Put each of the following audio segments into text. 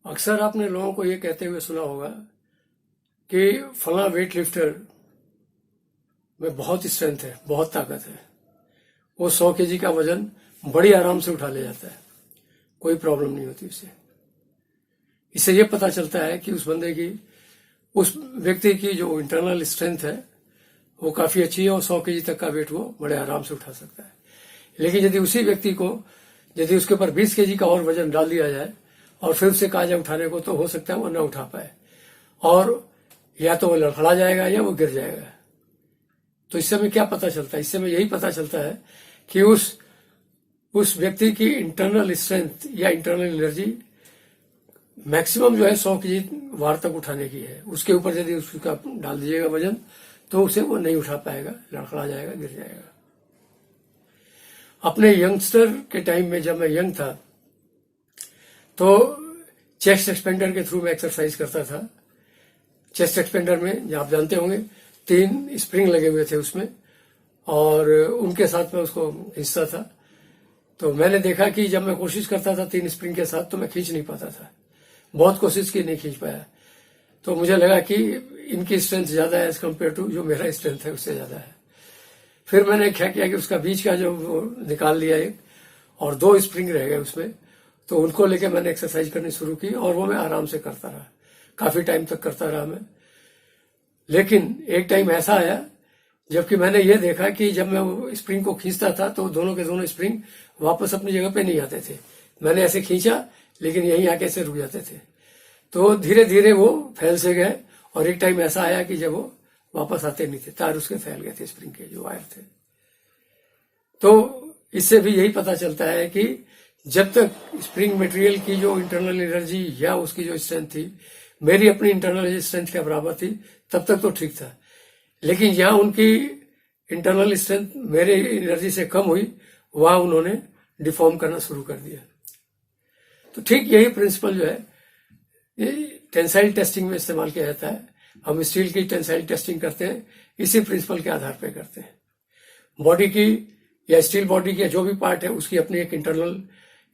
अक्सर आपने लोगों को ये कहते हुए सुना होगा कि फला वेट लिफ्टर में बहुत स्ट्रेंथ है, बहुत ताकत है, वो 100 केजी का वजन बड़ी आराम से उठा ले जाता है, कोई प्रॉब्लम नहीं होती उससे। इससे ये पता चलता है कि उस बंदे की, उस व्यक्ति की जो इंटरनल स्ट्रेंथ है वो काफी अच्छी है और 100 केजी तक का वेट वो बड़े आराम से उठा सकता है। लेकिन यदि उसी व्यक्ति को, यदि उसके ऊपर 20 केजी का और वजन डाल दिया जाए और फिर उससे कहा जाए उठाने को, तो हो सकता है वो न उठा पाए और या तो वो लड़खड़ा जाएगा या वो गिर जाएगा। तो इससे हमें क्या पता चलता है? इससे हमें यही पता चलता है कि उस व्यक्ति की इंटरनल स्ट्रेंथ या इंटरनल एनर्जी मैक्सिमम जो है 100 केजी वार तक उठाने की है। उसके ऊपर यदि उसका डाल दीजिएगा वजन तो उसे वो नहीं उठा पाएगा, लड़खड़ा जाएगा, गिर जाएगा। अपने यंगस्टर के टाइम में जब मैं यंग था तो चेस्ट एक्सपेंडर के थ्रू मैं एक्सरसाइज करता था। चेस्ट एक्सपेंडर में, आप जानते होंगे, 3 स्प्रिंग लगे हुए थे उसमें और उनके साथ में उसको खींचता था। तो मैंने देखा कि जब मैं कोशिश करता था 3 स्प्रिंग के साथ तो मैं खींच नहीं पाता था। बहुत कोशिश की, नहीं खींच पाया। तो मुझे लगा कि इनकी स्ट्रेंथ ज्यादा है एज कम्पेयर टू जो मेरा स्ट्रेंथ है उससे ज्यादा है। फिर मैंने क्या किया कि उसका बीच का जो निकाल लिया एक, और 2 स्प्रिंग रह गए उसमें, तो उनको लेके मैंने एक्सरसाइज करनी शुरू की और वो मैं आराम से करता रहा, काफी टाइम तक करता रहा मैं। लेकिन एक टाइम ऐसा आया जबकि मैंने ये देखा कि जब मैं वो स्प्रिंग को खींचता था तो दोनों के दोनों स्प्रिंग वापस अपनी जगह पे नहीं आते थे। मैंने ऐसे खींचा लेकिन यहीं आके से रुक जाते थे। तो धीरे धीरे वो फैल से गए और एक टाइम ऐसा आया कि जब वो वापस आते नहीं थे, तार उसके फैल गए थे, स्प्रिंग के जो वायर थे। तो इससे भी यही पता चलता है कि जब तक स्प्रिंग मटेरियल की जो इंटरनल एनर्जी या उसकी जो स्ट्रेंथ थी मेरी अपनी इंटरनल स्ट्रेंथ के बराबर थी, तब तक तो ठीक था। लेकिन जहां उनकी इंटरनल स्ट्रेंथ मेरे एनर्जी से कम हुई, वहां उन्होंने डिफॉर्म करना शुरू कर दिया। तो ठीक यही प्रिंसिपल जो है ये टेंसाइल टेस्टिंग में इस्तेमाल किया जाता है। हम स्टील की टेंसाइल टेस्टिंग करते हैं, इसी प्रिंसिपल के आधार पर करते हैं। बॉडी की या स्टील बॉडी की जो भी पार्ट है उसकी अपनी एक इंटरनल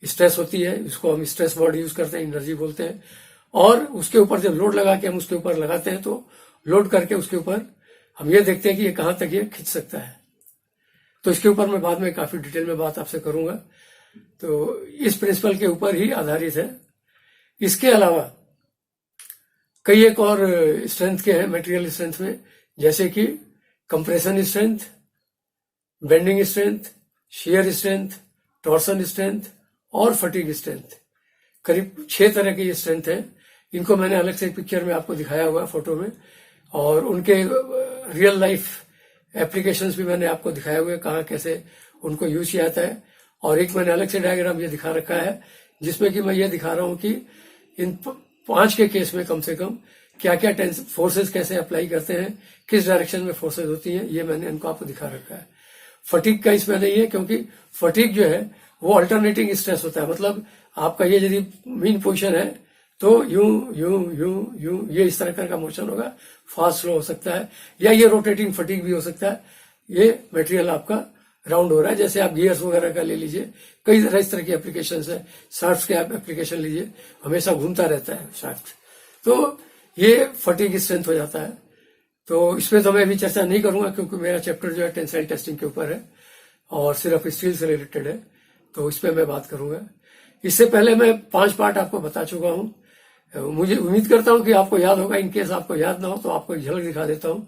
स्ट्रेस होती है, उसको हम स्ट्रेस बॉडी यूज करते हैं, एनर्जी बोलते हैं। और उसके ऊपर जब लोड लगा के हम उसके ऊपर लगाते हैं तो लोड करके उसके ऊपर हम ये देखते हैं कि ये कहां तक ये खींच सकता है। तो इसके ऊपर मैं बाद में काफी डिटेल में बात आपसे करूंगा। तो इस प्रिंसिपल के ऊपर ही आधारित है। इसके अलावा कई एक और स्ट्रेंथ के हैं मटेरियल स्ट्रेंथ में, जैसे कि compression strength, bending strength, shear strength, torsion strength और फटीग स्ट्रेंथ। करीब 6 तरह की ये स्ट्रेंथ है। इनको मैंने अलग से एक पिक्चर में आपको दिखाया हुआ है, फोटो में, और उनके रियल लाइफ एप्लीकेशंस भी मैंने आपको दिखाए हुए, कहाँ कैसे उनको यूज किया जाता है। और एक मैंने अलग से डायग्राम ये दिखा रखा है जिसमें कि मैं ये दिखा रहा हूं कि इन 5 के केस में कम से कम क्या क्या फोर्सेस कैसे अप्लाई करते हैं, किस डायरेक्शन में फोर्सेस होती हैं, ये मैंने इनको आपको दिखा रखा है। फटीग का इसमें नहीं है, क्योंकि फटीग जो है वो अल्टरनेटिंग स्ट्रेस होता है। मतलब आपका ये यदि मीन पोजिशन है तो यूं यूं यूं यूं ये इस तरह का मोशन होगा, फास्ट स्लो हो सकता है, या ये रोटेटिंग फटीग भी हो सकता है। ये मटेरियल आपका राउंड हो रहा है, जैसे आप गियर्स वगैरह का ले लीजिए, कई तरह इस तरह की एप्लीकेशन है। शाफ्ट के आप एप्लीकेशन लीजिए, हमेशा घूमता रहता है शाफ्ट, तो ये फटीग स्ट्रेंथ हो जाता है। तो इसमें तो मैं अभी चर्चा नहीं करूंगा क्योंकि मेरा चैप्टर जो है टेंसाइल टेस्टिंग के ऊपर है और सिर्फ स्टील से रिलेटेड है, तो इस पर मैं बात करूंगा। इससे पहले मैं 5 पार्ट आपको बता चुका हूं। मुझे उम्मीद करता हूं कि आपको याद होगा। इनकेस आपको याद ना हो तो आपको एक झलक दिखा देता हूं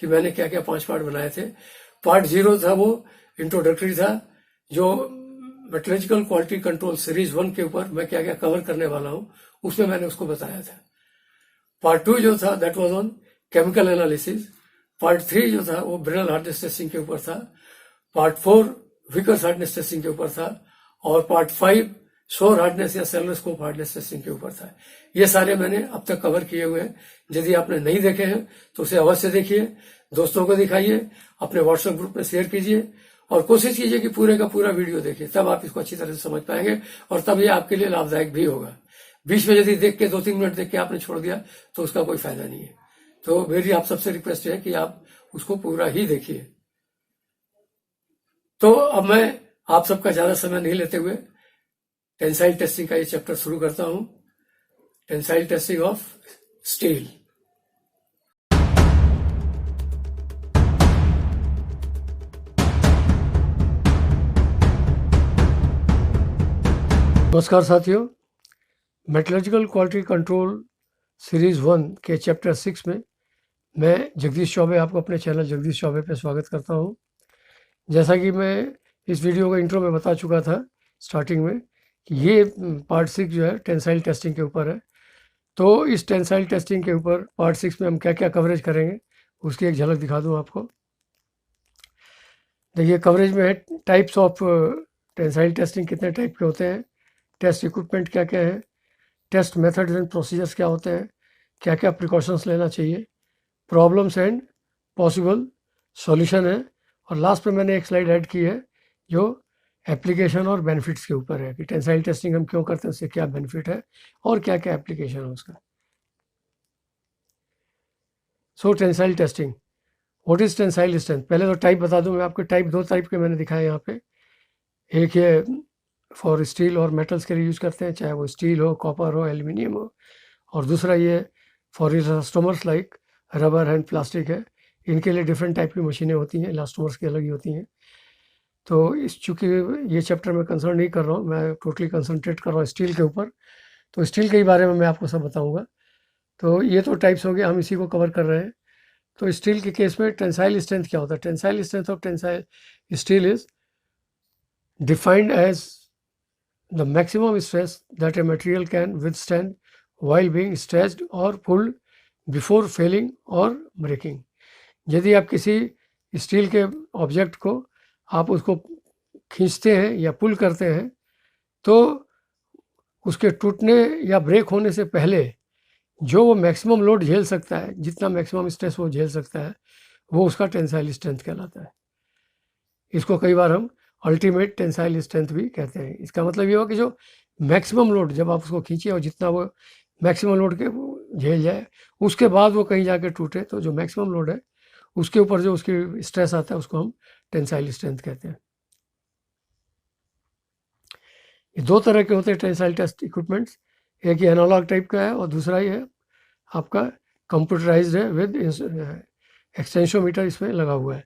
कि मैंने क्या क्या 5 पार्ट बनाए थे। पार्ट 0 था, वो इंट्रोडक्टरी था, जो मेट्रोलॉजिकल क्वालिटी कंट्रोल सीरीज 1 के ऊपर मैं क्या क्या कवर करने वाला हूं, उसमें मैंने उसको बताया था। पार्ट 2 जो था that was on chemical analysis. Part 3 जो था वो ब्रेनल हार्डनेस टेस्टिंग के ऊपर था। पार्ट 4 विकर्स हार्डनेस टेस्टिंग के ऊपर था। और पार्ट 5 शोर हार्डनेस या सेलोस्कोप हार्डनेस टेस्टिंग के ऊपर था। ये सारे मैंने अब तक कवर किए हुए हैं। यदि आपने नहीं देखे हैं तो उसे अवश्य देखिए, दोस्तों को दिखाइए, अपने व्हाट्सएप ग्रुप में शेयर कीजिए और कोशिश कीजिए कि पूरे का पूरा वीडियो देखिए, तब आप इसको अच्छी तरह से समझ पाएंगे और तब ये आपके लिए लाभदायक भी होगा। बीच में यदि देख के 2-3 मिनट देख के आपने छोड़ दिया तो उसका कोई फायदा नहीं है। तो मेरी आप सबसे रिक्वेस्ट है कि आप उसको पूरा ही देखिए। तो अब मैं आप सबका ज्यादा समय नहीं लेते हुए टेंसाइल टेस्टिंग का ये चैप्टर शुरू करता हूं। Tensile testing of steel. नमस्कार साथियों, मेटलर्जिकल क्वालिटी कंट्रोल सीरीज 1 के चैप्टर 6 में मैं जगदीश चौबे आपको अपने चैनल जगदीश चौबे पे स्वागत करता हूं। जैसा कि मैं इस वीडियो का इंट्रो में बता चुका था स्टार्टिंग में कि ये पार्ट 6 जो है टेंसाइल टेस्टिंग के ऊपर है। तो इस टेंसाइल टेस्टिंग के ऊपर पार्ट 6 में हम क्या क्या कवरेज करेंगे उसकी एक झलक दिखा दूं आपको। देखिए, कवरेज में है टाइप्स ऑफ टेंसाइल टेस्टिंग, कितने टाइप के होते हैं, टेस्ट इक्विपमेंट क्या क्या है, टेस्ट मेथड्स एंड प्रोसीजर्स क्या होते हैं, क्या क्या प्रिकॉशंस लेना चाहिए, प्रॉब्लम्स एंड पॉसिबल सॉल्यूशन है, और लास्ट में मैंने एक स्लाइड ऐड की है जो एप्लीकेशन और बेनिफिट्स के ऊपर है कि टेंसाइल टेस्टिंग हम क्यों करते हैं, उससे क्या बेनिफिट है और क्या क्या एप्लीकेशन है उसका। So tensile testing, what is tensile strength. पहले तो टाइप बता दूं मैं आपको। टाइप दो टाइप के मैंने दिखाए यहाँ पे। एक ये फॉर स्टील और मेटल्स के लिए यूज़ करते हैं, चाहे वो स्टील हो, कॉपर हो, एल्यूमिनियम हो, और दूसरा ये for elastomers like rubber and plastic है। इनके लिए डिफरेंट टाइप की मशीनें होती हैं, इलास्टोमर्स की अलग ही होती हैं। तो इस चूँकि ये चैप्टर में कंसर्न नहीं कर रहा हूँ, मैं टोटली कंसनट्रेट कर रहा हूँ स्टील के ऊपर, तो स्टील के बारे में मैं आपको सब बताऊँगा। तो ये तो टाइप्स हो गए, हम इसी को कवर कर रहे हैं। तो स्टील के केस में टेंसाइल स्ट्रेंथ क्या होता है। Tensile strength of tensile steel is defined as the maximum stress that a material can withstand while being stretched or pulled before failing or breaking। यदि आप किसी स्टील के ऑब्जेक्ट को आप उसको खींचते हैं या पुल करते हैं तो उसके टूटने या ब्रेक होने से पहले जो वो मैक्सिमम लोड झेल सकता है, जितना मैक्सिमम स्ट्रेस वो झेल सकता है, वो उसका टेंसाइल स्ट्रेंथ कहलाता है। इसको कई बार हम अल्टीमेट टेंसाइल स्ट्रेंथ भी कहते हैं। इसका मतलब ये हो कि जो मैक्सिमम लोड जब आप उसको खींचे और जितना वो मैक्सिमम लोड के झेल जाए, उसके बाद वो कहीं जाके टूटे, तो जो मैक्सिमम लोड है उसके ऊपर जो उसकी स्ट्रेस आता है उसको हम टेंसाइल स्ट्रेंथ कहते हैं। ये दो तरह के होते हैं टेंसाइल टेस्ट इक्विपमेंट्स। एक ये एनालॉग टाइप का है और दूसरा ये आपका कंप्यूटराइज्ड है विद एक्सटेंशोमीटर इसमें लगा हुआ है।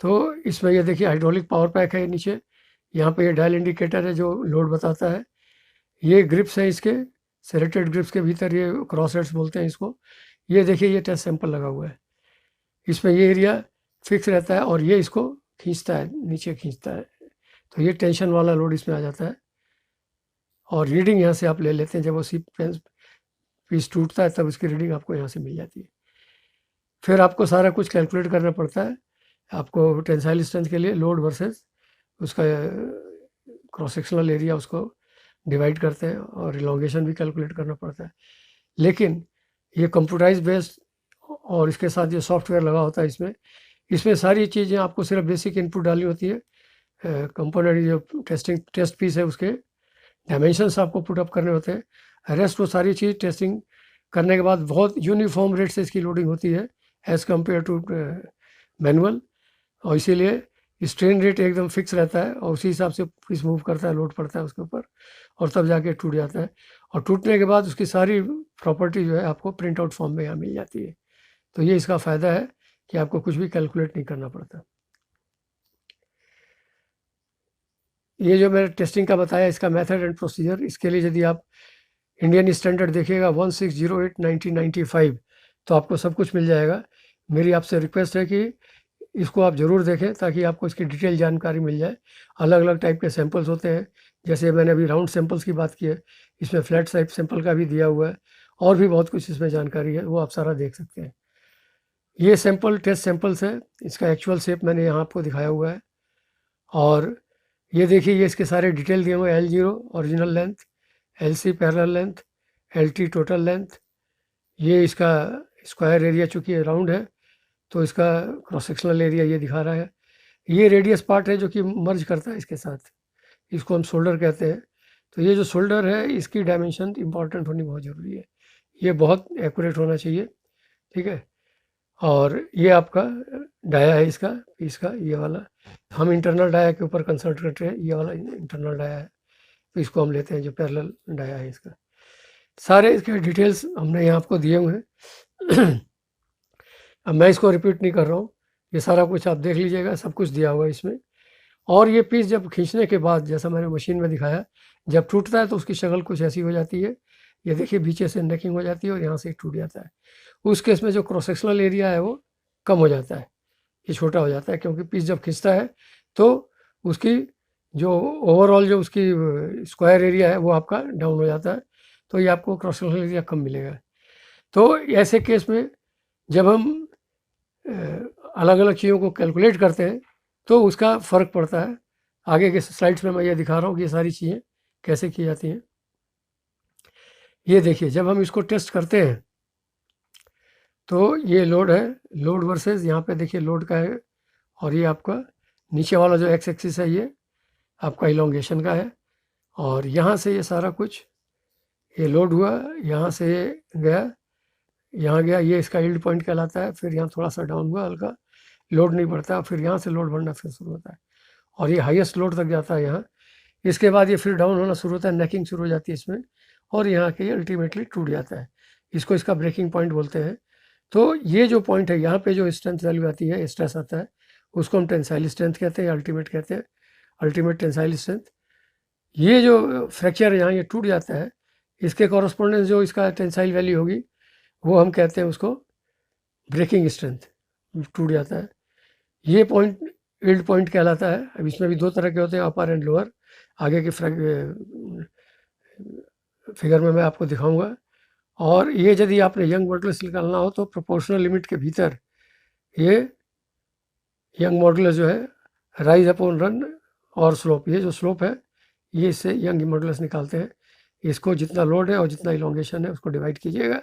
तो इसमें ये देखिए हाइड्रोलिक पावर पैक है नीचे, यहाँ पे ये डायल इंडिकेटर है जो लोड बताता है। ये ग्रिप्स हैं इसके, सेरेटेड ग्रिप्स के भीतर ये क्रॉस हेड्स बोलते हैं इसको। ये देखिए ये टेस्ट सैंपल लगा हुआ है, इसमें ये एरिया फिक्स रहता है और ये इसको खींचता है, नीचे खींचता है, तो ये टेंशन वाला लोड इसमें आ जाता है। और रीडिंग यहाँ से आप ले लेते हैं, जब वो पीस टूटता है तब उसकी रीडिंग आपको यहाँ से मिल जाती है। फिर आपको सारा कुछ कैलकुलेट करना पड़ता है। आपको टेंसाइल स्ट्रेंथ के लिए लोड वर्सेस उसका क्रॉस सेक्शनल एरिया उसको डिवाइड करते हैं और इलॉन्गेशन भी कैलकुलेट करना पड़ता है। लेकिन ये कंप्यूटराइज बेस्ड और इसके साथ जो सॉफ्टवेयर लगा होता है इसमें सारी चीज़ें आपको सिर्फ बेसिक इनपुट डालनी होती है। कंपोनेंट जो टेस्ट पीस है उसके डायमेंशंस आपको पुट अप करने होते हैं। रेस्ट वो सारी चीज़ टेस्टिंग करने के बाद बहुत यूनिफॉर्म रेट से इसकी लोडिंग होती है एज़ कम्पेयर टू मैनुअल, और इसीलिए स्ट्रेन रेट एकदम फिक्स रहता है और उसी हिसाब से पीस मूव करता है, लोड पड़ता है उसके ऊपर, और तब जाके टूट जाता है। और टूटने के बाद उसकी सारी प्रॉपर्टी जो है आपको प्रिंट आउट फॉर्म में यहाँ मिल जाती है। तो ये इसका फ़ायदा है कि आपको कुछ भी कैलकुलेट नहीं करना पड़ता। ये जो मैंने टेस्टिंग का बताया इसका मेथड एंड प्रोसीजर, इसके लिए यदि आप इंडियन स्टैंडर्ड देखिएगा 1608/1995 तो आपको सब कुछ मिल जाएगा। मेरी आपसे रिक्वेस्ट है कि इसको आप ज़रूर देखें ताकि आपको इसकी डिटेल जानकारी मिल जाए। अलग अलग टाइप के सैंपल्स होते हैं, जैसे मैंने अभी राउंड सैंपल्स की बात की है, इसमें फ्लैट टाइप सैंपल का भी दिया हुआ है, और भी बहुत कुछ इसमें जानकारी है, वो आप सारा देख सकते हैं। ये सैंपल टेस्ट सैंपल्स है, इसका एक्चुअल शेप मैंने यहाँ आपको दिखाया हुआ है। और ये देखिए ये इसके सारे डिटेल दिए हुए हैं, L0 original length, LC parallel length, LT total length. ये इसका स्क्वायर एरिया चूँकि ये राउंड है तो इसका क्रॉस सेक्शनल एरिया ये दिखा रहा है। ये रेडियस पार्ट है जो कि मर्ज करता है इसके साथ, इसको हम शोल्डर कहते हैं। तो ये जो शोल्डर है इसकी डायमेंशन इंपॉर्टेंट होनी बहुत ज़रूरी है, ये बहुत एक्यूरेट होना चाहिए, ठीक है। और ये आपका डाया है इसका ये वाला, हम इंटरनल डाया के ऊपर कंसंट्रेट करते हैं, ये वाला इंटरनल डाया है, तो इसको हम लेते हैं जो पैरेलल डाया है इसका। सारे इसके डिटेल्स हमने यहाँ आपको दिए हुए हैं। अब मैं इसको रिपीट नहीं कर रहा हूँ, ये सारा कुछ आप देख लीजिएगा, सब कुछ दिया हुआ है इसमें। और ये पीस जब खींचने के बाद, जैसा मैंने मशीन में दिखाया, जब टूटता है तो उसकी शक्ल कुछ ऐसी हो जाती है, ये देखिए बीचे से नेकिंग हो जाती है और यहाँ से टूट जाता है। उस केस में जो क्रॉस सेक्शनल एरिया है वो कम हो जाता है, ये छोटा हो जाता है, क्योंकि पीस जब खिंचता है तो उसकी जो ओवरऑल जो उसकी स्क्वायर एरिया है वो आपका डाउन हो जाता है, तो ये आपको क्रॉस सेक्शनल एरिया कम मिलेगा। तो ऐसे केस में जब हम अलग अलग चीज़ों को कैलकुलेट करते हैं तो उसका फ़र्क पड़ता है। आगे के स्लाइड्स में मैं ये दिखा रहा हूँ कि ये सारी चीज़ें कैसे की जाती हैं। ये देखिए, जब हम इसको टेस्ट करते हैं तो ये लोड है, लोड वर्सेस यहाँ पे देखिए लोड का है, और ये आपका नीचे वाला जो एक्स एक्सिस है ये आपका इलोंगेशन का है, और यहाँ से ये सारा कुछ, ये लोड हुआ, यहाँ से ये गया, यहाँ गया, ये इसका यील्ड पॉइंट कहलाता है। फिर यहाँ थोड़ा सा डाउन हुआ, हल्का लोड नहीं बढ़ता, फिर यहाँ से लोड बढ़ना फिर शुरू होता है, और ये हाईएस्ट लोड तक जाता है यहाँ। इसके बाद ये फिर डाउन होना शुरू होता है, नेकिंग शुरू हो जाती है इसमें, और यहाँ के अल्टीमेटली टूट जाता है। इसको इसका ब्रेकिंग पॉइंट बोलते हैं। तो ये जो पॉइंट है, यहाँ पे जो स्ट्रेंथ वैल्यू आती है, स्ट्रेस आता है, उसको हम टेंसाइल स्ट्रेंथ कहते हैं, अल्टीमेट कहते हैं, अल्टीमेट टेंसाइल स्ट्रेंथ। ये जो फ्रैक्चर यहाँ ये टूट जाता है, इसके कॉरस्पॉन्डेंस जो इसका टेंसाइल वैल्यू होगी वो हम कहते हैं उसको ब्रेकिंग स्ट्रेंथ, टूट जाता है। ये पॉइंट यील्ड पॉइंट कहलाता है। अब इसमें भी दो तरह के होते हैं, अपर एंड लोअर, आगे के फिगर में मैं आपको दिखाऊंगा। और ये यदि आपने यंग मॉडुलस निकालना हो तो प्रोपोर्शनल लिमिट के भीतर ये यंग मॉडुलस जो है राइज अपॉन रन और स्लोप, ये जो स्लोप है ये इससे यंग मॉडुलस निकालते हैं। इसको जितना लोड है और जितना इलोंगेशन है उसको डिवाइड कीजिएगा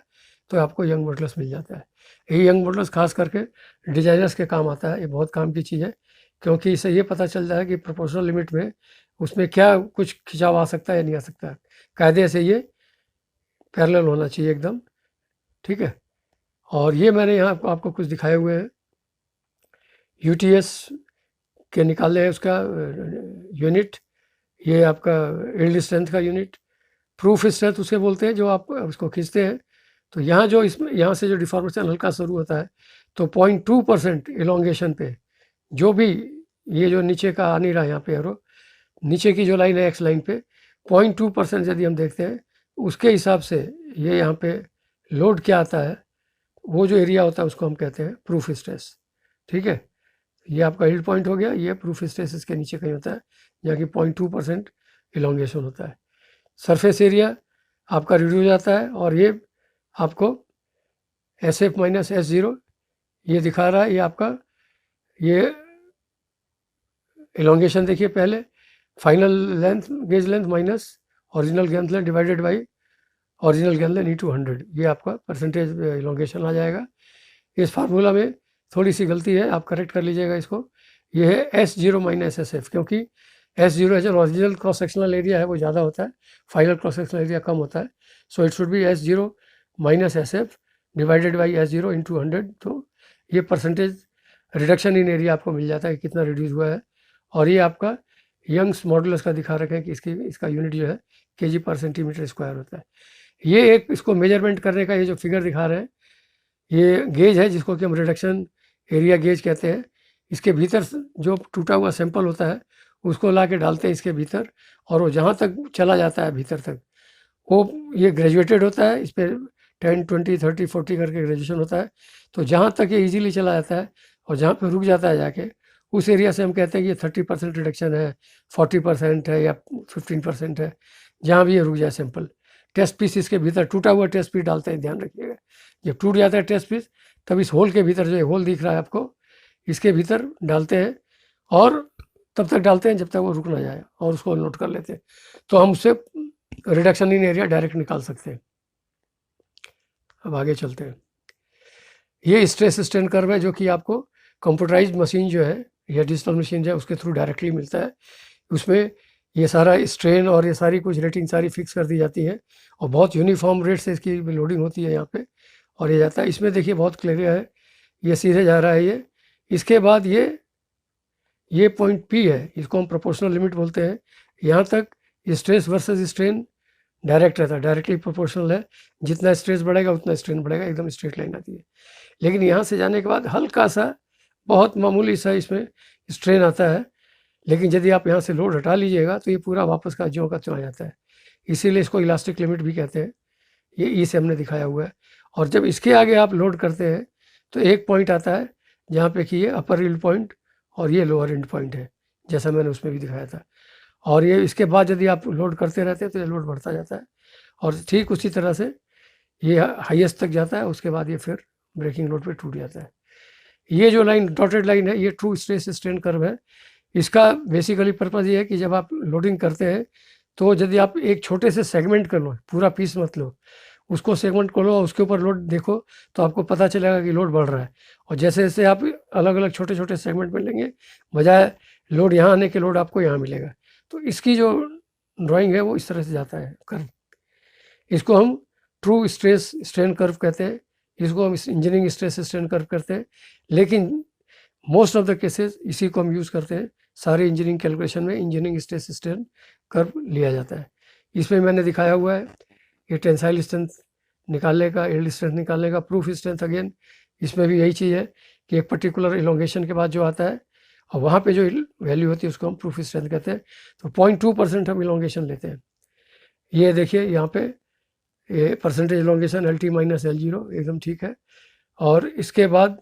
तो आपको यंग मॉडुलस मिल जाता है। ये यंग मॉडुलस खास करके डिजाइनर्स के काम आता है, ये बहुत काम की चीज़ है, क्योंकि इससे ये पता चलता है कि प्रोपोर्शनल लिमिट में उसमें क्या कुछ खिंचाव आ सकता है या नहीं आ सकता। कायदे से ये पैरेलल होना चाहिए एकदम, ठीक है। और ये मैंने यहाँ आपको कुछ दिखाए हुए हैं, यूटीएस के निकाले हैं उसका यूनिट, ये आपका यील्ड स्ट्रेंथ का यूनिट, प्रूफ स्ट्रेंथ उसे बोलते हैं जो आप उसको खींचते हैं। तो यहाँ जो इसमें यहाँ से जो डिफॉर्मेशन हल्का शुरू होता है तो 0.2% इलोंगेशन पे, जो भी ये जो नीचे का आ नहीं रहा यहाँ पे एरो, नीचे की जो लाइन है एक्स लाइन पे 0.2% यदि हम देखते हैं उसके हिसाब से ये यहाँ पे लोड क्या आता है, वो जो एरिया होता है उसको हम कहते हैं प्रूफ स्ट्रेस, ठीक है। ये आपका यील्ड पॉइंट हो गया, ये प्रूफ स्ट्रेस इसके नीचे कहीं होता है जहाँ की 0.2% इलोंगेशन होता है। सरफेस एरिया आपका रिड्यूस हो जाता है, और ये आपको SF माइनस S0 ये दिखा रहा है, ये आपका ये इलोंगेशन देखिए, पहले final length gauge length minus original gauge length divided by original gauge length into 100, ये आपका परसेंटेज इलोंगेशन आ जाएगा। इस फार्मूला में थोड़ी सी गलती है, आप करेक्ट कर लीजिएगा इसको। ये है S0 माइनस SF, क्योंकि S0 है जो ओरिजिनल क्रॉस सेक्शनल एरिया है वो ज़्यादा होता है, फाइनल क्रॉस सेक्शनल एरिया कम होता है। So it should be S0 minus SF divided by S0 into 100। तो ये परसेंटेज रिडक्शन इन एरिया आपको मिल जाता है, कितना रिड्यूस हुआ है। और ये आपका यंग्स मॉडुलस का दिखा रखे हैं कि इसका यूनिट जो है kg पर सेंटीमीटर स्क्वायर होता है। ये एक इसको मेजरमेंट करने का ये जो फिगर दिखा रहे हैं ये गेज है जिसको कि हम रिडक्शन एरिया गेज कहते हैं। इसके भीतर जो टूटा हुआ सैंपल होता है उसको ला के डालते हैं इसके भीतर, और वो जहाँ तक चला जाता है भीतर तक वो ये ग्रेजुएटेड होता है, इस पर 10, 20, 30, 40 करके ग्रेजुएशन होता है। तो जहाँ तक ये इजीली चला जाता है और जहाँ पे रुक जाता है जाके उस एरिया से हम कहते हैं कि ये 30% रिडक्शन है, 40% है या 15% है, जहाँ भी ये रुक जाए सैंपल। टेस्ट पीस इसके भीतर टूटा हुआ टेस्ट पीस डालते हैं, ध्यान रखिएगा। जब टूट जाता है टेस्ट पीस तब इस होल के भीतर, जो होल दिख रहा है आपको, इसके भीतर डालते हैं, और तब तक डालते हैं जब तक वो रुक ना जाए, और उसको नोट कर लेते हैं। तो हम उससे रिडक्शन इन एरिया डायरेक्ट निकाल सकते हैं। अब आगे चलते हैं। ये स्ट्रेस स्ट्रेन कर्व है जो कि आपको कंप्यूटराइज्ड मशीन जो है या डिजिटल मशीन जो है उसके थ्रू डायरेक्टली मिलता है। उसमें ये सारा स्ट्रेन और ये सारी कुछ रेटिंग सारी फिक्स कर दी जाती है, और बहुत यूनिफॉर्म रेट से इसकी लोडिंग होती है यहाँ पे, और ये जाता है। इसमें देखिए बहुत क्लियर है, ये सीधे जा रहा है ये। इसके बाद ये पॉइंट P है, इसको हम प्रोपोर्शनल लिमिट बोलते हैं। यहाँ तक स्ट्रेस वर्सेस स्ट्रेन डायरेक्ट रहता है, डायरेक्टली प्रोपोर्शनल है, जितना स्ट्रेस बढ़ेगा उतना स्ट्रेन बढ़ेगा, एकदम स्ट्रेट लाइन आती है। लेकिन यहाँ से जाने के बाद हल्का सा, बहुत मामूली सा इसमें स्ट्रेन आता है, लेकिन यदि आप यहाँ से लोड हटा लीजिएगा तो ये पूरा वापस का ज्यों का त्यों आ जाता है। इसीलिए इसको इलास्टिक लिमिट भी कहते हैं। ये ई से हमने दिखाया हुआ है। और जब इसके आगे आप लोड करते हैं तो एक पॉइंट आता है जहाँ पे कि ये अपर यील्ड पॉइंट और ये लोअर एंड पॉइंट है, जैसा मैंने उसमें भी दिखाया था। और ये इसके बाद यदि आप लोड करते रहते हैं तो ये लोड बढ़ता जाता है, और ठीक उसी तरह से ये हाईएस्ट तक जाता है, उसके बाद ये फिर ब्रेकिंग लोड पे टूट जाता है। ये जो लाइन डॉटेड लाइन है, ये ट्रू स्ट्रेस स्ट्रेन कर्व है। इसका बेसिकली पर्पज़ ये है कि जब आप लोडिंग करते हैं तो यदि आप एक छोटे से सेगमेंट कर लो, पूरा पीस मत लो, उसको सेगमेंट कर लो और उसके ऊपर लोड देखो, तो आपको पता चलेगा कि लोड बढ़ रहा है। और जैसे जैसे आप अलग अलग छोटे छोटे सेगमेंट में लेंगे, बजाय लोड यहाँ आने के लोड आपको यहाँ मिलेगा। तो इसकी जो ड्राइंग है वो इस तरह से जाता है कर्व। इसको हम ट्रू स्ट्रेस स्ट्रेन कर्व कहते हैं, इसको हम इंजीनियरिंग स्ट्रेस स्ट्रेन कर्व करते हैं। लेकिन मोस्ट ऑफ द केसेस इसी को हम यूज़ करते हैं। सारे इंजीनियरिंग कैलकुलेशन में इंजीनियरिंग स्ट्रेस स्ट्रेन कर्व लिया जाता है। इसमें मैंने दिखाया हुआ है ये टेंसाइल स्ट्रेंथ निकालने का, यील्ड स्ट्रेंथ निकालने का, प्रूफ स्ट्रेंथ अगेन इसमें भी यही चीज़ है कि एक पर्टिकुलर इलोंगेशन के बाद जो आता है और वहाँ पे जो वैल्यू होती है उसको हम प्रूफ स्ट्रेंथ कहते हैं। तो 0.2% हम इलोंगेशन लेते हैं। ये देखिए यहाँ पे ये percentage elongation L T minus L zero एकदम ठीक है। और इसके बाद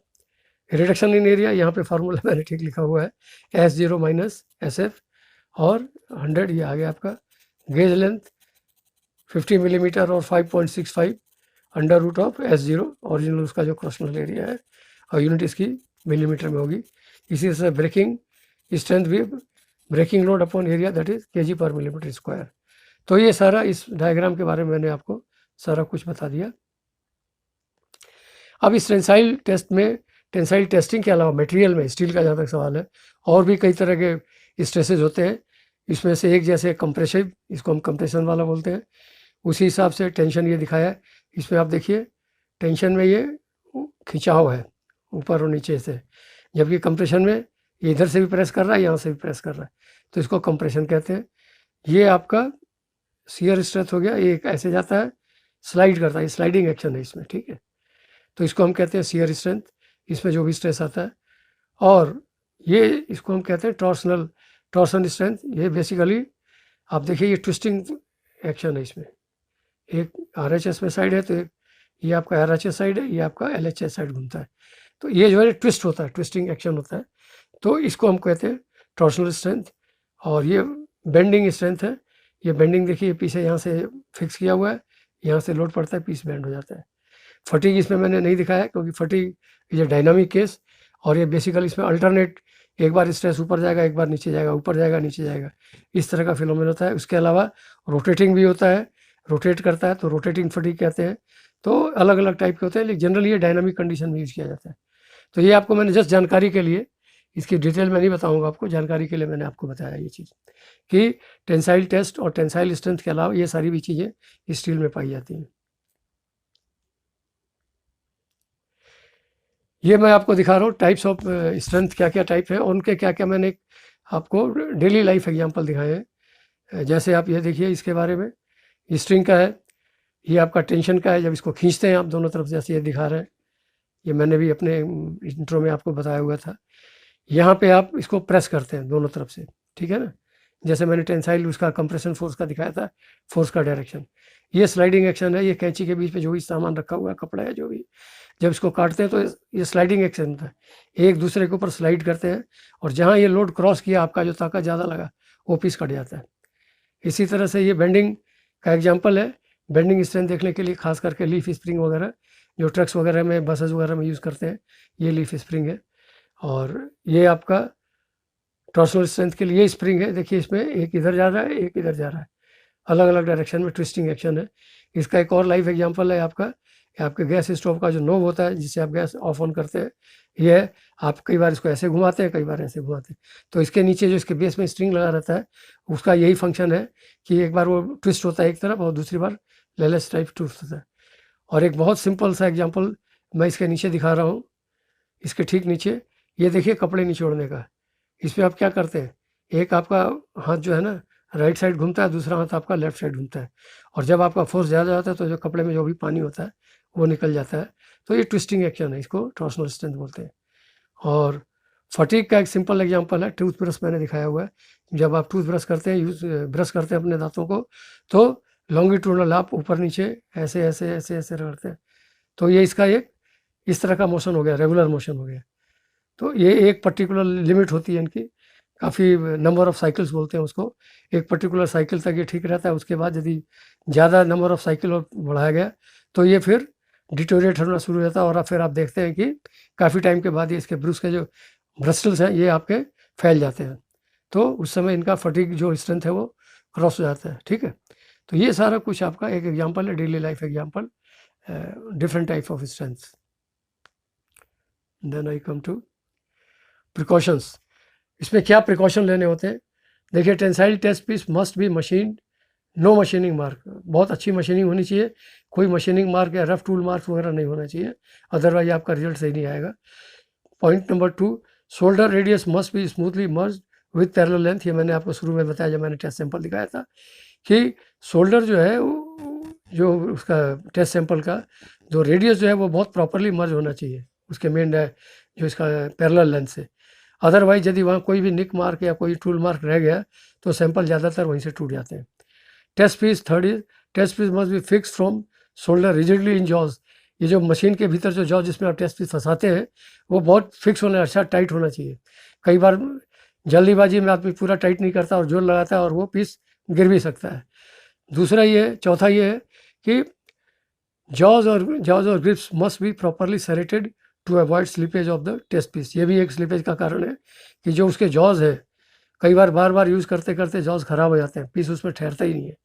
रिडक्शन इन एरिया, यहाँ पे फार्मूला मैंने ठीक लिखा हुआ है, S zero minus S F और 100, ये आ गया आपका। गेज लेंथ 50 मिलीमीटर और 5.65 under root of S zero, original उसका जो क्रॉसनल एरिया है, और यूनिट इसकी मिलीमीटर में होगी। इसी तरह से ब्रेकिंग स्ट्रेंथ भी breaking load upon area, that is kg per millimetre square. तो ये सारा इस डायग्राम के बारे में मैंने आपको सारा कुछ बता दिया। अब इस टेंसाइल टेस्ट में, टेंसाइल टेस्टिंग के अलावा मटेरियल में, स्टील का जहाँ तक सवाल है, और भी कई तरह के स्ट्रेसेस होते हैं। इसमें से एक जैसे कंप्रेसिव, इसको हम कंप्रेशन वाला बोलते हैं, उसी हिसाब से टेंशन ये दिखाया है। इसमें आप देखिए टेंशन में ये खिंचाव है ऊपर और नीचे से, जबकि कंप्रेशन में ये इधर से भी प्रेस कर रहा है, यहाँ से भी प्रेस कर रहा है, तो इसको कंप्रेशन कहते हैं। ये आपका शियर स्ट्रेस हो गया, ये ऐसे जाता है, स्लाइड करता है, स्लाइडिंग एक्शन है इसमें, ठीक है। तो इसको हम कहते हैं शियर स्ट्रेंथ, इसमें जो भी स्ट्रेस आता है। और ये इसको हम कहते हैं टॉर्सन स्ट्रेंथ। ये बेसिकली आप देखिए ये ट्विस्टिंग एक्शन है इसमें, एक RHS में साइड है, तो एक ये आपका RHS साइड है, ये आपका LHS साइड घूमता है, तो ये जो है ट्विस्ट होता है, ट्विस्टिंग एक्शन होता है, तो इसको हम कहते हैं टॉर्सनल स्ट्रेंथ। और ये बेंडिंग स्ट्रेंथ है। ये बेंडिंग देखिए पीछे यहाँ से फिक्स किया हुआ है, यहाँ से लोड पड़ता है, पीस बेंड हो जाता है। फटीग इसमें मैंने नहीं दिखाया क्योंकि fatigue is a dynamic case, और ये बेसिकली इसमें अल्टरनेट, एक बार स्ट्रेस ऊपर जाएगा, एक बार नीचे जाएगा, ऊपर जाएगा, नीचे जाएगा, इस तरह का फिनोमेनन होता है। उसके अलावा रोटेटिंग भी होता है, रोटेट करता है, तो रोटेटिंग फटीग कहते हैं। तो अलग अलग टाइप के होते हैं, लेकिन जनरली ये डायनामिक कंडीशन में यूज़ किया जाता है। तो ये आपको मैंने जस्ट जानकारी के लिए, इसकी डिटेल में नहीं बताऊंगा आपको, जानकारी के लिए मैंने आपको बताया ये चीज़ कि टेंसाइल टेस्ट और टेंसाइल स्ट्रेंथ के अलावा ये सारी भी चीज़ें स्टील में पाई जाती हैं। ये मैं आपको दिखा रहा हूँ टाइप्स ऑफ स्ट्रेंथ, क्या क्या टाइप है, और उनके क्या क्या मैंने आपको डेली लाइफ एग्जांपल दिखाए हैं। जैसे आप ये देखिए इसके बारे में, स्ट्रिंग का है, ये आपका टेंशन का है, जब इसको खींचते हैं आप दोनों तरफ, जैसे ये दिखा रहे हैं, ये मैंने भी अपने इंट्रो में आपको बताया हुआ था। यहाँ पे आप इसको प्रेस करते हैं दोनों तरफ से, ठीक है ना, जैसे मैंने टेंसाइल उसका कंप्रेशन फोर्स का दिखाया था, फोर्स का डायरेक्शन। ये स्लाइडिंग एक्शन है, ये कैंची के बीच में जो भी सामान रखा हुआ है, कपड़ा है, जो भी, जब इसको काटते हैं तो ये स्लाइडिंग एक्शन होता है, एक दूसरे के ऊपर स्लाइड करते हैं, और जहाँ ये लोड क्रॉस किया, आपका जो ताकत ज़्यादा लगा, वो पीस कट जाता है। इसी तरह से ये बेंडिंग का एग्जाम्पल है। बेंडिंग स्ट्रेंथ देखने के लिए खास करके लीफ स्प्रिंग वगैरह, जो ट्रक्स वगैरह में, बसेस वगैरह में यूज़ करते हैं, ये लीफ स्प्रिंग है। और ये आपका टॉर्सनल स्ट्रेंथ के लिए स्प्रिंग है, देखिए इसमें एक इधर जा रहा है, एक इधर जा रहा है, अलग अलग डायरेक्शन में ट्विस्टिंग एक्शन है। इसका एक और लाइव एग्जांपल है आपका, आपके गैस स्टोव का जो नोब होता है जिससे आप गैस ऑफ ऑन करते हैं, ये है, आप कई बार इसको ऐसे घुमाते हैं, कई बार ऐसे घुमाते हैं, तो इसके नीचे जो इसके बेस में स्ट्रिंग लगा रहता है, उसका यही फंक्शन है कि एक बार वो ट्विस्ट होता है एक तरफ और दूसरी बार लेलेस टाइप ट्विस्ट होता है। और एक बहुत सिंपल सा एग्जाम्पल मैं इसके नीचे दिखा रहा हूँ, इसके ठीक नीचे ये देखिए कपड़े निचोड़ने का। इसमें आप क्या करते हैं, एक आपका हाथ जो है ना राइट साइड घूमता है, दूसरा हाथ आपका लेफ्ट साइड घूमता है, और जब आपका फोर्स ज़्यादा जाता है तो जो कपड़े में जो भी पानी होता है वो निकल जाता है। तो ये ट्विस्टिंग एक्शन है, इसको टॉर्सनल स्ट्रेंथ बोलते हैं। और फटीग का एक सिंपल एग्जांपल है, टूथब्रश मैंने दिखाया हुआ है। जब आप टूथब्रश करते हैं, ब्रश करते हैं अपने दांतों को, तो लॉन्गिट्यूडनल आप ऊपर नीचे ऐसे ऐसे ऐसे ऐसे रगड़ते हैं, तो ये इसका एक इस तरह का मोशन हो गया, रेगुलर मोशन हो गया। तो ये एक पर्टिकुलर लिमिट होती है इनकी, काफ़ी नंबर ऑफ साइकिल्स बोलते हैं उसको। एक पर्टिकुलर साइकिल तक ये ठीक रहता है, उसके बाद यदि ज़्यादा नंबर ऑफ साइकिल और बढ़ाया गया तो ये फिर डिटोरिएट होना शुरू हो जाता है, और फिर आप देखते हैं कि काफ़ी टाइम के बाद ये इसके ब्रूस के जो ब्रस्टल्स हैं ये आपके फैल जाते हैं, तो उस समय इनका फटीग जो स्ट्रेंथ है वो क्रॉस हो जाता है। ठीक है, तो ये सारा कुछ आपका एक एग्जाम्पल है, daily life example, different type of strength. Then I come to precautions. इसमें क्या प्रिकॉशन लेने होते हैं? देखिए, tensile test piece must be machine, no machining mark. बहुत अच्छी मशीनिंग होनी चाहिए, कोई मशीनिंग मार्क या रफ टूल मार्क वगैरह नहीं होना चाहिए, अदरवाइज आपका रिजल्ट सही नहीं आएगा। Point number 2, shoulder radius must be smoothly merge with parallel length. ये मैंने आपको शुरू में बताया जब मैंने टेस्ट सैंपल दिखाया था कि शोल्डर जो है जो उसका टेस्ट सैंपल का जो रेडियस जो है वो बहुत प्रॉपरली मर्ज होना चाहिए उसके मेन जो इसका पैरेलल लेंथ से, अदरवाइज यदि वहाँ कोई भी निक मार्क या कोई टूल मार्क रह गया तो सैंपल ज़्यादातर वहीं से टूट जाते हैं। Test piece 3rd is test piece must be fix from shoulder rigidly in jaws. ये जो मशीन के भीतर जो जॉज जिसमें आप टेस्ट पीस फंसाते हैं वो बहुत फिक्स होना, अच्छा टाइट होना चाहिए। कई बार जल्दीबाजी में आदमी पूरा टाइट नहीं करता और जोर लगाता है और वो पीस गिर भी सकता है। दूसरा ये, चौथा ये है कि जॉज और grips must be properly serrated to avoid slippage of the test piece. ये भी एक स्लिपेज का कारण है कि जो उसके जॉज है, कई बार बार यूज़ करते करते जॉज ख़राब हो जाते हैं, पीस उसमें ठहरता ही नहीं है।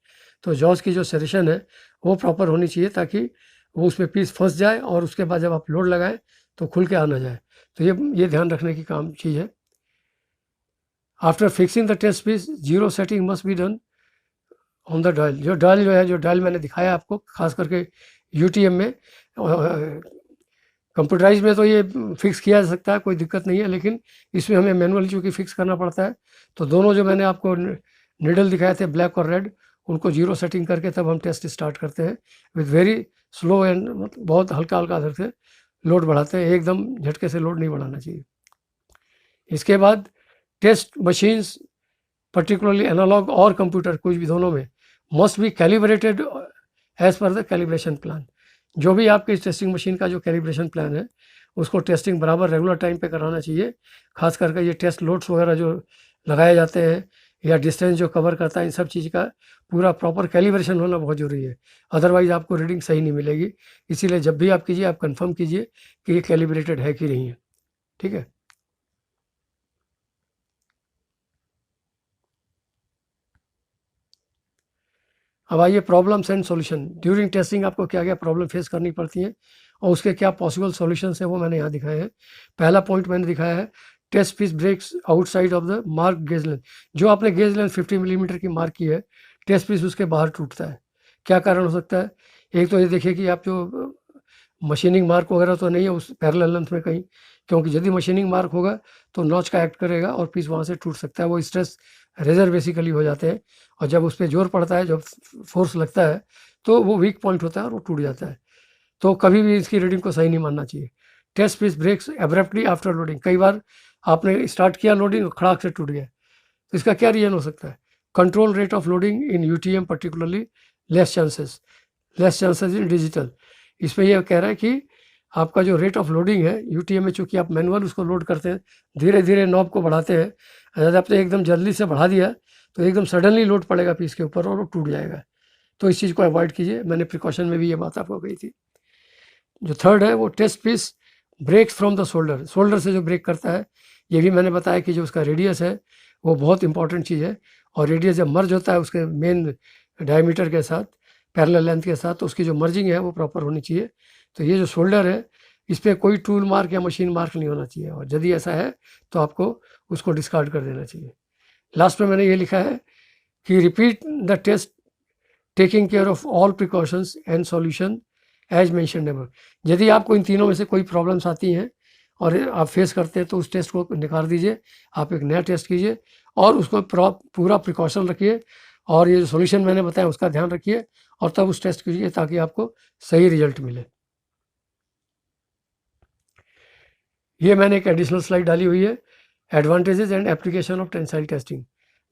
तो जॉज की जो सेरेशन है वो प्रॉपर होनी चाहिए ताकि वो उसमें पीस फंस जाए और उसके बाद जब आप लोड लगाएं तो खुल के आ ना जाए। तो ये ध्यान रखने की काम चीज़ है। After fixing the test piece, zero setting must be done on the dial. जो डायल मैंने दिखाया आपको, खास करके यूटीएम में, कंप्यूटराइज में तो ये फिक्स किया जा सकता है, कोई दिक्कत नहीं है, लेकिन इसमें हमें मैनुअली चूँकि फिक्स करना पड़ता है। तो दोनों जो मैंने आपको निडल दिखाए थे, ब्लैक और रेड, उनको जीरो सेटिंग करके तब हम टेस्ट स्टार्ट करते हैं विथ वेरी स्लो एंड बहुत हल्का हल्का अंदर से लोड बढ़ाते हैं, एकदम झटके से लोड नहीं बढ़ाना चाहिए। इसके बाद टेस्ट मशीन्स पर्टिकुलरली एनालॉग और कंप्यूटर, कुछ भी दोनों में, must be calibrated as per the calibration plan. जो भी आपके इस टेस्टिंग मशीन का जो कैलिब्रेशन प्लान है उसको टेस्टिंग बराबर रेगुलर टाइम पे कराना चाहिए। खास करके ये टेस्ट लोड्स वगैरह जो लगाए जाते हैं या डिस्टेंस जो कवर करता है, इन सब चीज़ का पूरा प्रॉपर कैलिब्रेशन होना बहुत ज़रूरी है, अदरवाइज आपको रीडिंग सही नहीं मिलेगी। इसीलिए जब भी आप कीजिए आप कंफर्म कीजिए कि ये कैलिब्रेटेड है कि नहीं है। ठीक है, अब आइए problems and solution. During testing आपको क्या क्या प्रॉब्लम फेस करनी पड़ती है और उसके क्या पॉसिबल सॉल्यूशंस है वो मैंने यहाँ दिखाए हैं। पहला पॉइंट मैंने दिखाया है, test piece breaks outside of the mark gauge length. जो आपने गेज लेंथ 50 मिलीमीटर की मार्क की है, टेस्ट पीस उसके बाहर टूटता है। क्या कारण हो सकता है? एक तो ये देखिए कि आप जो मशीनिंग मार्क वगैरह तो नहीं है उस पैरेलल लेंथ में कहीं, क्योंकि यदि मशीनिंग मार्क होगा तो नॉच का एक्ट करेगा और पीस वहाँ से टूट सकता है। वो स्ट्रेस रेजर बेसिकली हो जाते हैं और जब उस पर जोर पड़ता है, जब फोर्स लगता है तो वो वीक पॉइंट होता है और वो टूट जाता है। तो कभी भी इसकी रीडिंग को सही नहीं मानना चाहिए। Test piece breaks abruptly after loading. कई बार आपने स्टार्ट किया लोडिंग, खड़ाक से टूट गया, तो इसका क्या रीजन हो सकता है? Control rate of loading in UTM particularly less chances in digital. इसमें यह कह रहा है कि आपका जो रेट ऑफ लोडिंग है यूटीएम में, चूँकि आप मैनुअल उसको लोड करते हैं, धीरे धीरे नॉब को बढ़ाते हैं, अगर आपने एकदम जल्दी से बढ़ा दिया तो एकदम सडनली लोड पड़ेगा पीस के ऊपर और वो टूट जाएगा। तो इस चीज़ को अवॉइड कीजिए, मैंने प्रिकॉशन में भी ये बात आपको कही थी। जो थर्ड है वो test piece breaks from the shoulder से जो ब्रेक करता है, ये भी मैंने बताया कि जो उसका रेडियस है वो बहुत इंपॉर्टेंट चीज़ है, और रेडियस जब मर्ज होता है उसके मेन डायमीटर के साथ, पैरेलल लेंथ के साथ, तो उसकी जो मर्जिंग है वो प्रॉपर होनी चाहिए। तो ये जो शोल्डर है इस पर कोई टूल मार्क या मशीन मार्क नहीं होना चाहिए, और यदि ऐसा है तो आपको उसको डिस्कार्ड कर देना चाहिए। लास्ट में मैंने ये लिखा है कि repeat the test taking care of all precautions and solution as mentioned above. यदि आपको इन तीनों में से कोई प्रॉब्लम्स आती हैं और आप फेस करते हैं तो उस टेस्ट को निकाल दीजिए, आप एक नया टेस्ट कीजिए और उसको पूरा प्रिकॉशन रखिए और ये जो सॉल्यूशन मैंने बताया उसका ध्यान रखिए और तब उस टेस्ट कीजिए ताकि आपको सही रिजल्ट मिले। ये मैंने एक एडिशनल स्लाइड डाली हुई है, advantages and application of tensile testing.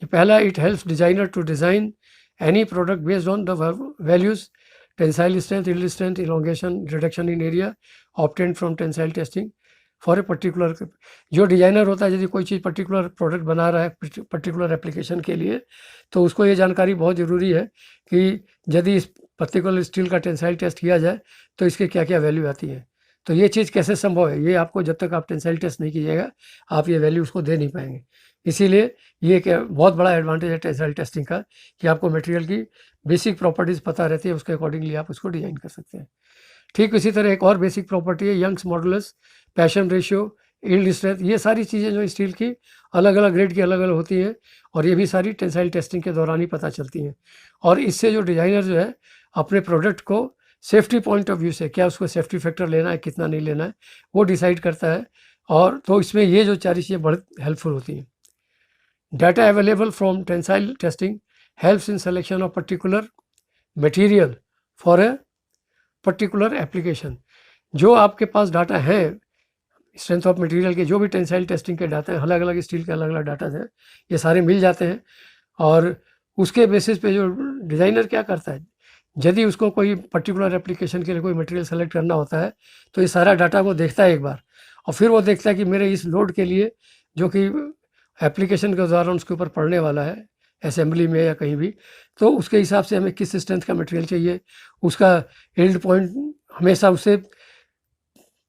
पहला, it helps designer to design any product based on the values tensile strength, yield strength, elongation, reduction in area obtained from tensile testing for a particular. जो designer होता है यदि कोई चीज़ particular product बना रहा है particular application के लिए, तो उसको ये जानकारी बहुत ज़रूरी है कि यदि इस पर्टिकुलर स्टील का टेंसाइल टेस्ट किया जाए तो इसके क्या क्या वैल्यू आती है। तो ये चीज़ कैसे संभव है, ये आपको जब तक आप टेंसाइल टेस्ट नहीं कीजिएगा आप ये वैल्यू उसको दे नहीं पाएंगे। इसीलिए ये एक बहुत बड़ा एडवांटेज है टेंसाइल टेस्टिंग का कि आपको मटेरियल की बेसिक प्रॉपर्टीज़ पता रहती है, उसके अकॉर्डिंगली आप उसको डिज़ाइन कर सकते हैं। ठीक इसी तरह एक और बेसिक प्रॉपर्टी है Young's modulus, Poisson ratio, yield strength. ये सारी चीज़ें जो स्टील की अलग अलग ग्रेड की अलग अलग होती हैं और ये भी सारी टेंसाइल टेस्टिंग के दौरान ही पता चलती हैं। और इससे जो डिज़ाइनर जो है अपने प्रोडक्ट को सेफ्टी पॉइंट ऑफ व्यू से क्या उसको सेफ्टी फैक्टर लेना है कितना नहीं लेना है वो डिसाइड करता है। और तो इसमें ये जो सारी चीज़ें बहुत हेल्पफुल होती हैं। Data available from tensile testing helps in selection of particular material for a particular application. जो आपके पास डाटा है स्ट्रेंथ ऑफ मटेरियल के, जो भी टेंसाइल टेस्टिंग के डाटा हैं, अलग अलग स्टील के अलग अलग डाटा हैं, ये सारे मिल जाते हैं और उसके बेसिस पे जो डिज़ाइनर क्या करता है, यदि उसको कोई पर्टिकुलर एप्लीकेशन के लिए कोई मटेरियल सेलेक्ट करना होता है तो ये सारा डाटा वो देखता है एक बार और फिर वो देखता है कि मेरे इस लोड के लिए जो कि एप्लीकेशन के दौरान उसके ऊपर पड़ने वाला है असेंबली में या कहीं भी, तो उसके हिसाब से हमें किस स्ट्रेंथ का मटेरियल चाहिए, उसका यील्ड पॉइंट हमेशा उससे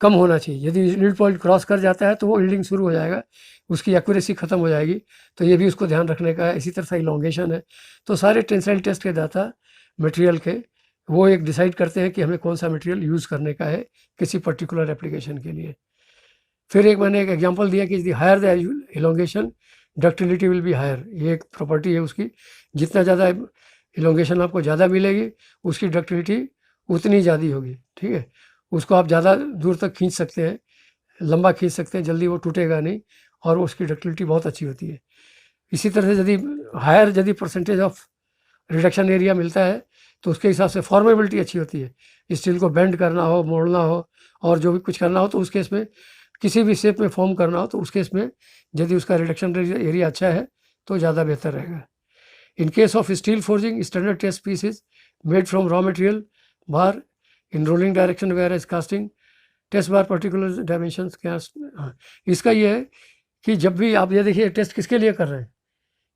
कम होना चाहिए। यदि यील्ड पॉइंट क्रॉस कर जाता है तो वो यील्डिंग शुरू हो जाएगा, उसकी एक्यूरेसी ख़त्म हो जाएगी, तो ये भी उसको ध्यान रखने का है। इसी तरह से इलोंगेशन है। तो सारे टेंसाइल टेस्ट के डाटा मटेरियल के वो एक डिसाइड करते हैं कि हमें कौन सा मटेरियल यूज़ करने का है किसी पर्टिकुलर एप्लीकेशन के लिए। फिर एक मैंने एक एग्जांपल दिया कि यदि higher the elongation ductility will be higher. ये एक प्रॉपर्टी है उसकी, जितना ज़्यादा इलोंगेशन आपको ज़्यादा मिलेगी उसकी डक्टिलिटी उतनी ज़्यादा होगी। ठीक है, उसको आप ज़्यादा दूर तक खींच सकते हैं, लंबा खींच सकते हैं, जल्दी वो टूटेगा नहीं और उसकी डक्टिलिटी बहुत अच्छी होती है। इसी तरह से यदि हायर यदि परसेंटेज ऑफ रिडक्शन एरिया मिलता है तो उसके हिसाब से फॉर्मेबिलिटी अच्छी होती है। स्टील को बेंड करना हो, मोड़ना हो और जो भी कुछ करना हो तो उसके इसमें किसी भी शेप में फॉर्म करना हो तो उसके इसमें यदि उसका रिडक्शन एरिया अच्छा है तो ज़्यादा बेहतर रहेगा। In case of steel forging standard test pieces made from raw material bar in rolling direction वगैरह is casting test bar particular dimension क्या। इसका ये है कि जब भी आप ये देखिए टेस्ट किसके लिए कर रहे हैं,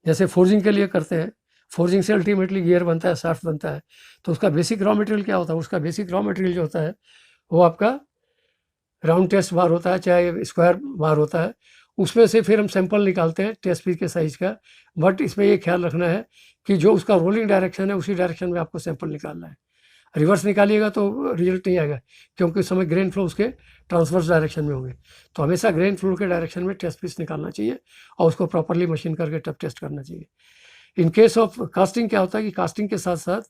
जैसे फोर्जिंग के लिए करते हैं, फोर्जिंग से अल्टीमेटली गियर बनता है, शाफ्ट बनता है, तो उसका बेसिक रॉ मटेरियल क्या होता है, उसका बेसिक रॉ मटेरियल जो होता है वो आपका राउंड टेस्ट बार होता है चाहे स्क्वायर बार होता है। उसमें से फिर हम सैंपल निकालते हैं टेस्ट पीस के साइज़ का। बट इसमें ये ख्याल रखना है कि जो उसका रोलिंग डायरेक्शन है उसी डायरेक्शन में आपको सैंपल निकालना है। रिवर्स निकालिएगा तो रिजल्ट नहीं आएगा क्योंकि उस समय ग्रेन फ्लो उसके ट्रांसवर्स डायरेक्शन में होंगे। तो हमेशा ग्रेन फ्लो के डायरेक्शन में टेस्ट पीस निकालना चाहिए और उसको प्रॉपरली मशीन करके तब टेस्ट करना चाहिए। इन केस ऑफ कास्टिंग क्या होता है कि कास्टिंग के साथ साथ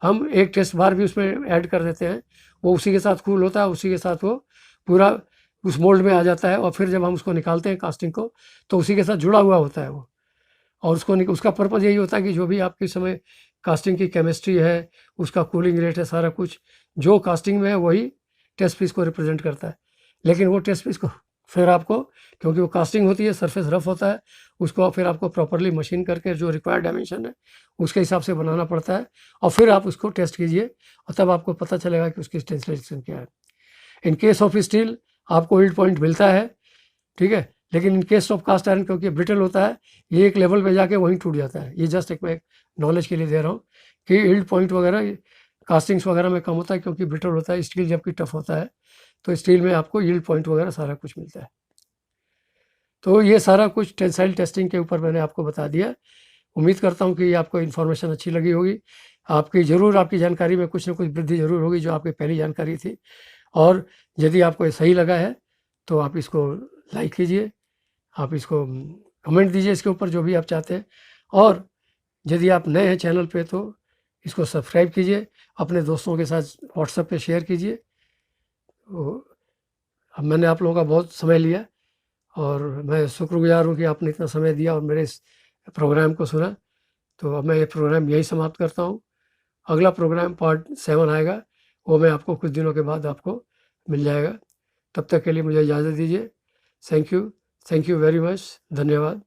हम एक टेस्ट बार भी उसमें ऐड कर देते हैं, वो उसी के साथ कूल होता है, उसी के साथ वो पूरा उस मोल्ड में आ जाता है और फिर जब हम उसको निकालते हैं कास्टिंग को तो उसी के साथ जुड़ा हुआ होता है वो। और उसका पर्पज़ यही होता है कि जो भी आपके समय कास्टिंग की केमिस्ट्री है, उसका कूलिंग रेट है, सारा कुछ जो कास्टिंग में है वही टेस्ट पीस को रिप्रेजेंट करता है। लेकिन वो टेस्ट पीस को फिर आपको, क्योंकि वो कास्टिंग होती है, सरफेस रफ होता है, उसको फिर आपको प्रॉपरली मशीन करके जो रिक्वायर्ड डायमेंशन है उसके हिसाब से बनाना पड़ता है और फिर आप उसको टेस्ट कीजिए और तब आपको पता चलेगा कि उसकी टेंसलेशन क्या है। इन केस ऑफ स्टील आपको यील्ड पॉइंट मिलता है, ठीक है, लेकिन in case of cast iron क्योंकि ब्रिटल होता है ये एक लेवल पे जाके वहीं टूट जाता है। ये जस्ट एक मैं नॉलेज के लिए दे रहा हूँ कि यील्ड पॉइंट वगैरह कास्टिंग्स वगैरह में कम होता है क्योंकि ब्रिटल होता है। स्टील जबकि टफ होता है तो स्टील में आपको यील्ड पॉइंट वगैरह सारा कुछ मिलता है। तो ये सारा कुछ टेंसाइल टेस्टिंग के ऊपर मैंने आपको बता दिया। उम्मीद करता हूँ कि ये आपको इन्फॉर्मेशन अच्छी लगी होगी। आपकी जानकारी में कुछ ना कुछ वृद्धि ज़रूर होगी जो आपकी पहली जानकारी थी। और यदि आपको ये सही लगा है तो आप इसको लाइक कीजिए, आप इसको कमेंट दीजिए इसके ऊपर जो भी आप चाहते हैं। और यदि आप नए हैं चैनल पे तो इसको सब्सक्राइब कीजिए, अपने दोस्तों के साथ व्हाट्सएप पे शेयर कीजिए। अब मैंने आप लोगों का बहुत समय लिया और मैं शुक्रगुजार हूँ कि आपने इतना समय दिया और मेरे इस प्रोग्राम को सुना। तो अब मैं ये प्रोग्राम यहीं समाप्त करता हूँ। अगला प्रोग्राम पार्ट 7 आएगा, वो मैं आपको कुछ दिनों के बाद आपको मिल जाएगा। तब तक के लिए मुझे इजाज़त दीजिए। Thank you very much. धन्यवाद।